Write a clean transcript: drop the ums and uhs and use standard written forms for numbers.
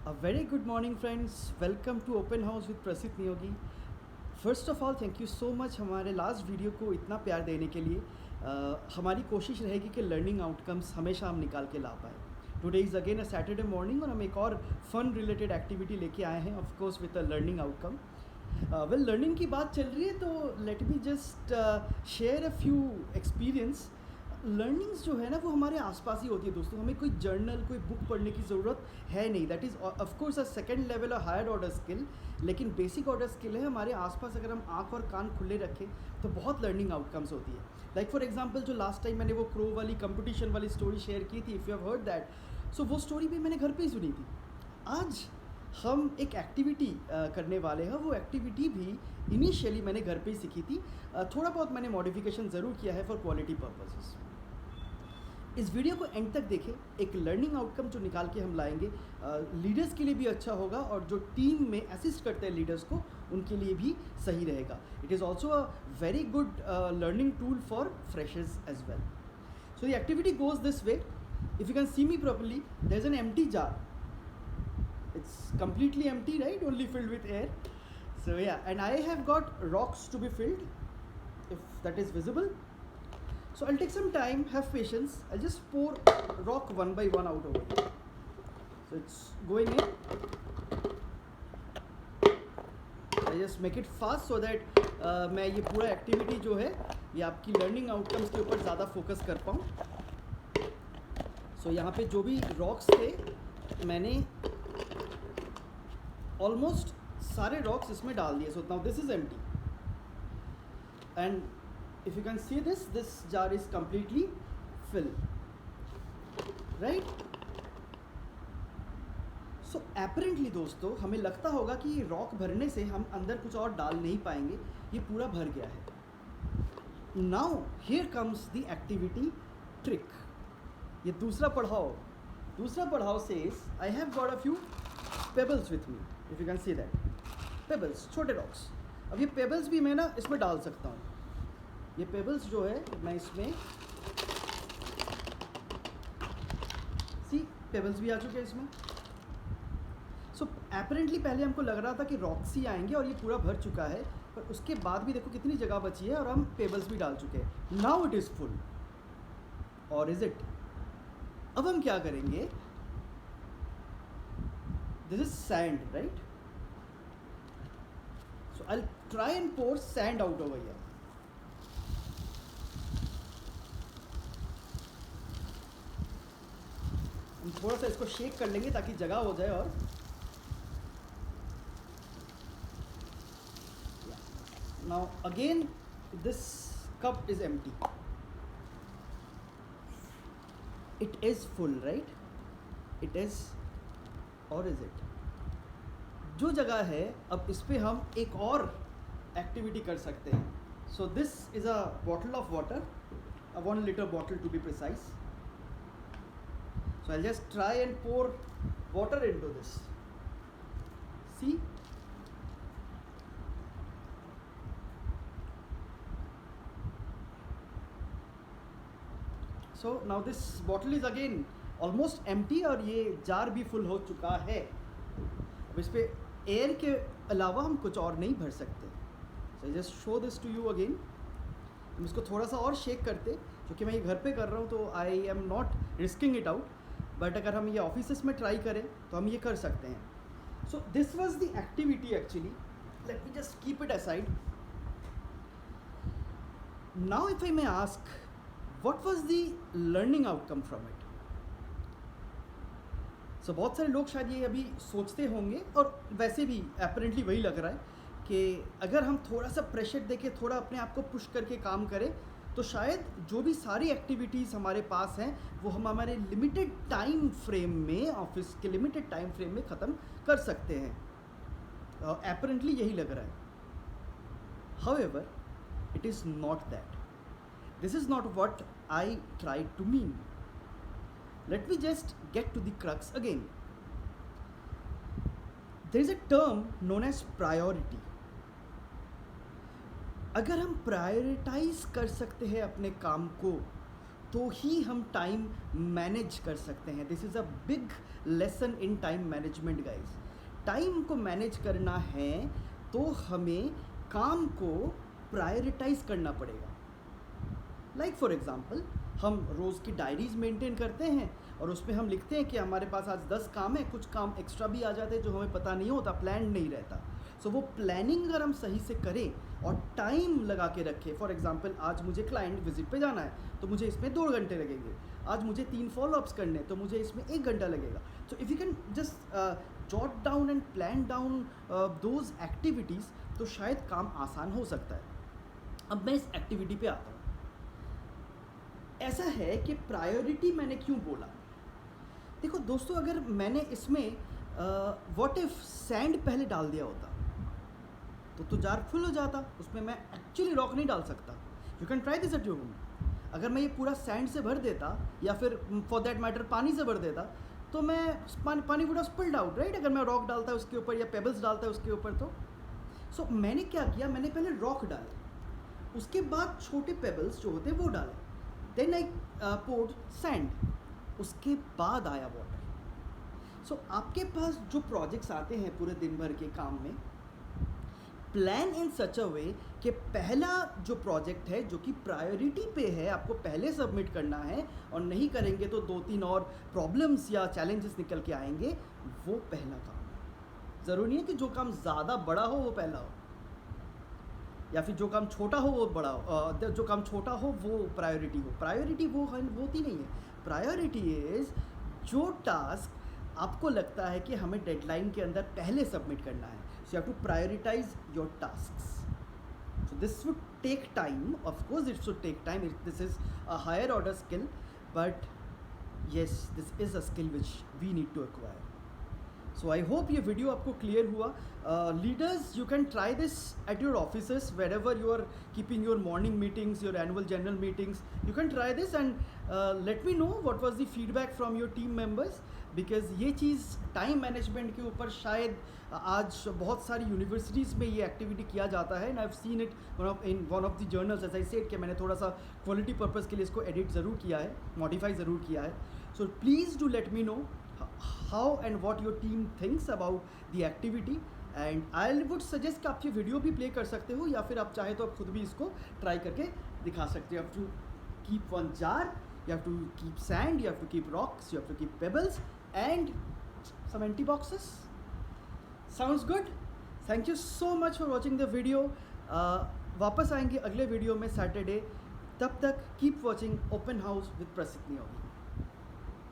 A very good morning friends, welcome to Open House with Prasiddh Niyogi. First of all thank you so much हमारे last video को इतना प्यार देने के लिए। हमारी कोशिश रहेगी कि लर्निंग आउटकम्स हमेशा हम निकाल के ला पाए। Today is again a Saturday morning और हम एक और फन रिलेटेड एक्टिविटी लेके आए हैं, of course with a learning outcome. Well learning की बात चल रही है तो late me just share a few experience. Learnings जो है ना वो हमारे आसपास ही होती है दोस्तों, हमें कोई जर्नल कोई बुक पढ़ने की ज़रूरत है नहीं। That is of course a second level और हायर ऑर्डर स्किल, लेकिन बेसिक ऑर्डर स्किल है हमारे आसपास। अगर हम आँख और कान खुले रखें तो बहुत लर्निंग आउटकम्स होती है। लाइक फॉर एग्जांपल जो लास्ट टाइम मैंने वो क्रो वाली कंपटीशन वाली स्टोरी शेयर की थी, if you have heard that, so वो स्टोरी भी मैंने घर पे ही सुनी थी। आज हम एक एक्टिविटी करने वाले हैं। वो एक्टिविटी भी इनिशियली मैंने घर पे ही सीखी थी, थोड़ा बहुत मैंने मॉडिफिकेशन ज़रूर किया है फॉर क्वालिटी पर्पसेस। इस वीडियो को एंड तक देखें, एक लर्निंग आउटकम जो निकाल के हम लाएंगे लीडर्स के लिए भी अच्छा होगा और जो टीम में असिस्ट करते हैं लीडर्स को उनके लिए भी सही रहेगा। It is also a very good learning tool for freshers as well. So the activity goes this way, if you can see me properly, there is an empty jar. It's completely empty, right? Only filled with air. So yeah, and I have got rocks to be filled, if that is visible. So I'll take some time, have patience. I'll just pour rock one by one out over here. So it's going in. I just make it fast so that मैं ये पूरा activity जो है ये आपकी learning outcomes के ऊपर ज़्यादा फोकस कर पाऊँ। सो यहाँ पे जो भी रॉक्स थे मैंने ऑलमोस्ट सारे रॉक्स इसमें डाल दिए। So now this is empty and if you can see this jar is completely fill, right? So apparently दोस्तों हमें लगता होगा कि ये रॉक भरने से हम अंदर कुछ और डाल नहीं पाएंगे, ये पूरा भर गया है। Now here comes the activity trick. ये दूसरा पढ़ाओ says I have got a few pebbles with me, if you can see that, pebbles, छोटे रॉक्स। अब ये पेबल्स भी मैं ना इसमें डाल सकता हूँ। ये पेबल्स जो है मैं इसमें, सी पेबल्स भी आ चुके हैं इसमें। सो एपरेंटली पहले हमको लग रहा था कि रॉक्स ही आएंगे और ये पूरा भर चुका है, पर उसके बाद भी देखो कितनी जगह बची है और हम पेबल्स भी डाल चुके हैं। नाउ इट इज़ फुल, और इज इट? अब हम क्या करेंगे? This is sand, right? So I'll try and pour sand out over here. हम थोड़ा सा इसको शेक कर लेंगे ताकि जगह हो जाए। और now again this cup is empty. It is full, right? It is, और इज इट? जो जगह है अब इस पर हम एक और एक्टिविटी कर सकते हैं। So this is a bottle of water, a 1 liter bottle to be precise. So I just try and pour water into this. See, so now this bottle is again almost empty और ये jar भी full हो चुका है। अब इस पर air के अलावा हम कुछ और नहीं भर सकते। So just show this to you again. हम इसको थोड़ा सा और शेक करते, क्योंकि मैं ये घर पे कर रहा हूँ तो I am not risking it out, but अगर हम ये ऑफिस में ट्राई करें तो हम ये कर सकते हैं। So this was the activity actually. Let me just keep it aside. Now if I may ask, what was the learning outcome from it? So बहुत सारे लोग शायद ये अभी सोचते होंगे, और वैसे भी अपेरेंटली वही लग रहा है कि अगर हम थोड़ा सा प्रेशर देके थोड़ा अपने आप को पुश करके काम करें तो शायद जो भी सारी एक्टिविटीज़ हमारे पास हैं वो हम हमारे लिमिटेड टाइम फ्रेम में, ऑफिस के लिमिटेड टाइम फ्रेम में ख़त्म कर सकते हैं। अपेरेंटली यही लग रहा है। However it is not that. This is not what I try to mean. Let me just get to the crux again. There is a term known as priority. अगर हम प्रायोरिटाइज कर सकते हैं अपने काम को तो ही हम टाइम मैनेज कर सकते हैं। This is a big lesson in time management guys. Time को मैनेज करना है तो हमें काम को प्रायोरिटाइज करना पड़ेगा। लाइक फॉर एग्ज़ाम्पल, हम रोज़ की डायरीज़ मेंटेन करते हैं और उसमें हम लिखते हैं कि हमारे पास आज 10 काम है, कुछ काम एक्स्ट्रा भी आ जाते हैं जो हमें पता नहीं होता, प्लान नहीं रहता। सो वो प्लानिंग अगर हम सही से करें और टाइम लगा के रखें, फॉर एग्ज़ाम्पल आज मुझे क्लाइंट विजिट पे जाना है तो मुझे इसमें 2 घंटे लगेंगे, आज मुझे 3 फॉलोअप्स करने तो मुझे इसमें 1 घंटा लगेगा। So if you can just jot down and plan down those activities, तो शायद काम आसान हो सकता है। अब मैं इस एक्टिविटी पे आता हूँ। ऐसा है कि प्रायोरिटी मैंने क्यों बोला? देखो दोस्तों, अगर मैंने इसमें व्हाट इफ सैंड पहले डाल दिया होता तो जार फुल हो जाता, उसमें मैं एक्चुअली रॉक नहीं डाल सकता। You can try this at your home. अगर मैं ये पूरा सैंड से भर देता या फिर फॉर दैट मैटर पानी से भर देता तो मैं पानी would have spilled out, right? अगर मैं रॉक डालता है उसके ऊपर या पेबल्स डालता है उसके ऊपर तो सो मैंने क्या किया, मैंने पहले रॉक डाला, उसके बाद छोटे पेबल्स जो होते हैं वो डाले, देन आई पोर्ड सैंड, उसके बाद आया वाटर। सो आपके पास जो प्रोजेक्ट्स आते हैं पूरे दिन भर के काम में, प्लान इन सच अ वे कि पहला जो प्रोजेक्ट है जो कि प्रायोरिटी पे है, आपको पहले सबमिट करना है, और नहीं करेंगे तो 2-3 और प्रॉब्लम्स या चैलेंजेस निकल के आएंगे, वो पहला काम है। ज़रूरी नहीं है कि जो काम ज़्यादा बड़ा हो वो पहला हो, या फिर जो काम छोटा हो वो बड़ा हो, जो काम छोटा हो वो प्रायोरिटी हो। प्रायोरिटी वो होती नहीं है। प्रायोरिटी इज़ जो टास्क आपको लगता है कि हमें डेडलाइन के अंदर पहले सबमिट करना है। So you have to prioritize your tasks. So this would take time, of course it should take time. This is a higher order skill, but yes, this is a skill which we need to acquire. So I hope ये video आपको clear हुआ। Leaders, you can try this at your offices, wherever you are keeping your morning meetings, your annual general meetings, you can try this and let me know what was the feedback from your team members, because ये चीज़ time management के ऊपर शायद आज बहुत सारी universities में ये activity किया जाता है, and I have seen it in one of the journals. As I said कि मैंने थोड़ा सा क्वालिटी पर्पज़ के लिए इसको एडिट ज़रूर किया है, मॉडिफाई ज़रूर किया है। So please do let me know how and what your team thinks about the activity, and I would suggest कि आप ये वीडियो भी प्ले कर सकते हो, या फिर आप चाहे तो आप खुद भी इसको ट्राई करके दिखा सकते हो। You have to keep one jar, you have to keep sand, you have to keep rocks, you have to keep pebbles and some empty boxes. Sounds good? Thank you so much for watching the video. वापस आएंगे अगले video में Saturday. तब तक keep watching open house with प्रसिद्ध नियोगी।